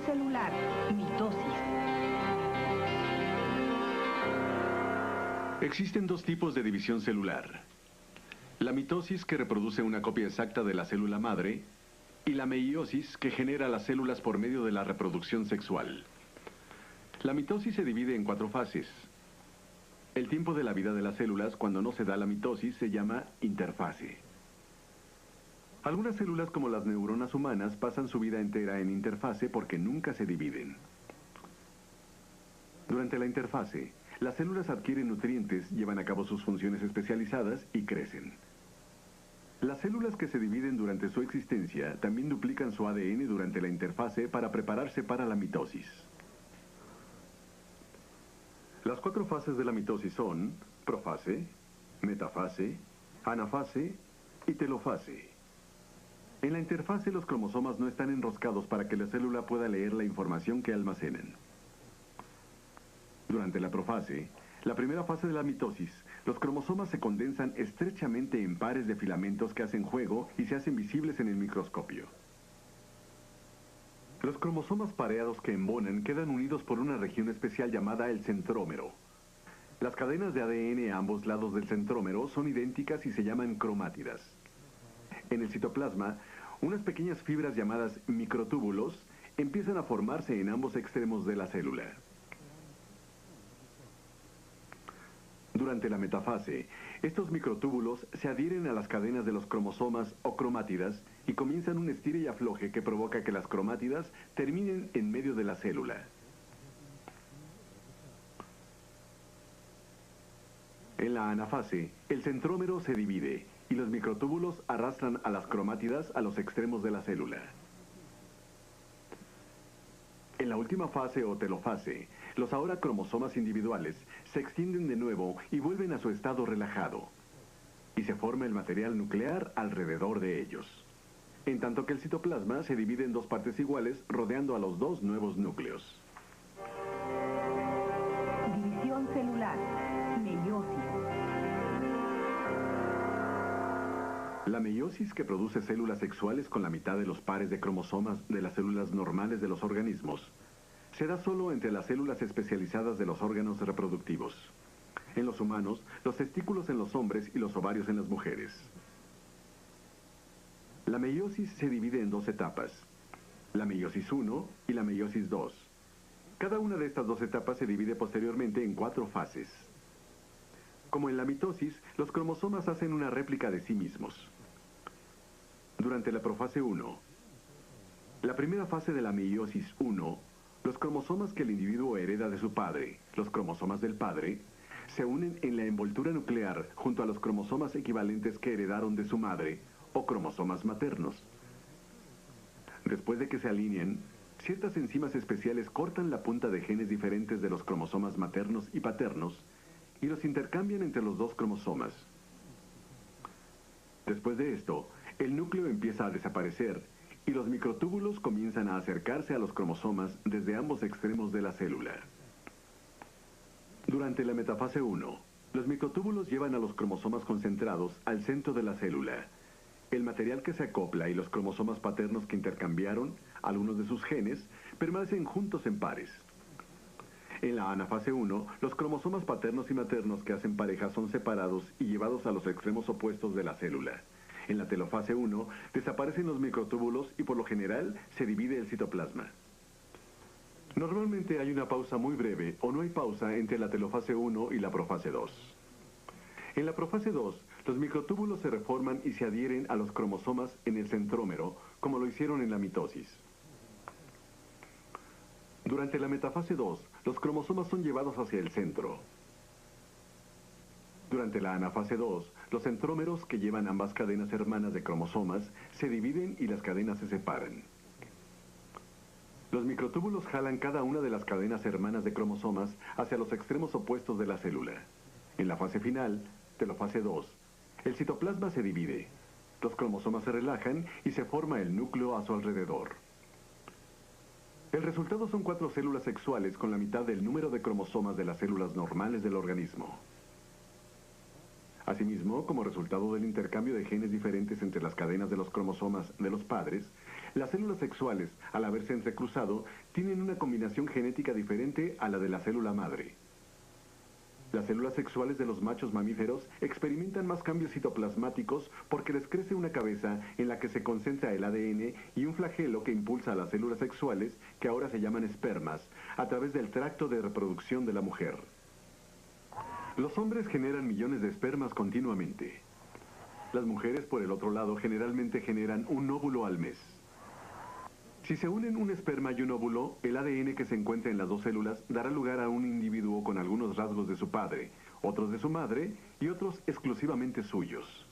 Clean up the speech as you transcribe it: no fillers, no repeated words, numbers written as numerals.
Celular, mitosis. Existen dos tipos de división celular. La mitosis, que reproduce una copia exacta de la célula madre, y la meiosis, que genera las células por medio de la reproducción sexual. La mitosis se divide en 4 fases. El tiempo de la vida de las células cuando no se da la mitosis se llama interfase. Algunas células, como las neuronas humanas, pasan su vida entera en interfase porque nunca se dividen. Durante la interfase, las células adquieren nutrientes, llevan a cabo sus funciones especializadas y crecen. Las células que se dividen durante su existencia también duplican su ADN durante la interfase para prepararse para la mitosis. Las 4 fases de la mitosis son profase, metafase, anafase y telofase. En la interfase, los cromosomas no están enroscados para que la célula pueda leer la información que almacenan. Durante la profase, la primera fase de la mitosis, los cromosomas se condensan estrechamente en pares de filamentos que hacen juego y se hacen visibles en el microscopio. Los cromosomas pareados que embonan quedan unidos por una región especial llamada el centrómero. Las cadenas de ADN a ambos lados del centrómero son idénticas y se llaman cromátidas. En el citoplasma, unas pequeñas fibras llamadas microtúbulos empiezan a formarse en ambos extremos de la célula. Durante la metafase, estos microtúbulos se adhieren a las cadenas de los cromosomas o cromátidas y comienzan un estire y afloje que provoca que las cromátidas terminen en medio de la célula. En la anafase, el centrómero se divide y los microtúbulos arrastran a las cromátidas a los extremos de la célula. En la última fase o telofase, los ahora cromosomas individuales se extienden de nuevo y vuelven a su estado relajado. Y se forma el material nuclear alrededor de ellos. En tanto que el citoplasma se divide en 2 partes iguales rodeando a los 2 nuevos núcleos. División celular, meiosis. La meiosis, que produce células sexuales con la mitad de los pares de cromosomas de las células normales de los organismos, se da solo entre las células especializadas de los órganos reproductivos. En los humanos, los testículos en los hombres y los ovarios en las mujeres. La meiosis se divide en 2 etapas, la meiosis 1 y la meiosis 2. Cada una de estas 2 etapas se divide posteriormente en 4 fases. Como en la mitosis, los cromosomas hacen una réplica de sí mismos. Durante la profase 1, la primera fase de la meiosis 1, los cromosomas que el individuo hereda de su padre, los cromosomas del padre, se unen en la envoltura nuclear junto a los cromosomas equivalentes que heredaron de su madre, o cromosomas maternos. Después de que se alineen, ciertas enzimas especiales cortan la punta de genes diferentes de los cromosomas maternos y paternos y los intercambian entre los 2 cromosomas. Después de esto, el núcleo empieza a desaparecer y los microtúbulos comienzan a acercarse a los cromosomas desde ambos extremos de la célula. Durante la metafase 1, los microtúbulos llevan a los cromosomas concentrados al centro de la célula. El material que se acopla y los cromosomas paternos que intercambiaron algunos de sus genes permanecen juntos en pares. En la anafase 1, los cromosomas paternos y maternos que hacen pareja son separados y llevados a los extremos opuestos de la célula. En la telofase 1, desaparecen los microtúbulos y por lo general se divide el citoplasma. Normalmente hay una pausa muy breve o no hay pausa entre la telofase 1 y la profase 2. En la profase 2, los microtúbulos se reforman y se adhieren a los cromosomas en el centrómero, como lo hicieron en la mitosis. Durante la metafase 2, los cromosomas son llevados hacia el centro. Durante la anafase 2, los centrómeros que llevan ambas cadenas hermanas de cromosomas se dividen y las cadenas se separan. Los microtúbulos jalan cada una de las cadenas hermanas de cromosomas hacia los extremos opuestos de la célula. En la fase final, telofase 2, el citoplasma se divide. Los cromosomas se relajan y se forma el núcleo a su alrededor. El resultado son 4 células sexuales con la mitad del número de cromosomas de las células normales del organismo. Asimismo, como resultado del intercambio de genes diferentes entre las cadenas de los cromosomas de los padres, Las células sexuales, al haberse entrecruzado, tienen una combinación genética diferente a la de la célula madre. Las células sexuales de los machos mamíferos experimentan más cambios citoplasmáticos porque les crece una cabeza en la que se concentra el ADN y un flagelo que impulsa a las células sexuales, que ahora se llaman espermas, a través del tracto de reproducción de la mujer. Los hombres generan millones de espermas continuamente. Las mujeres, por el otro lado, generalmente generan un óvulo al mes. Si se unen un esperma y un óvulo, el ADN que se encuentra en las dos células dará lugar a un individuo con algunos rasgos de su padre, otros de su madre y otros exclusivamente suyos.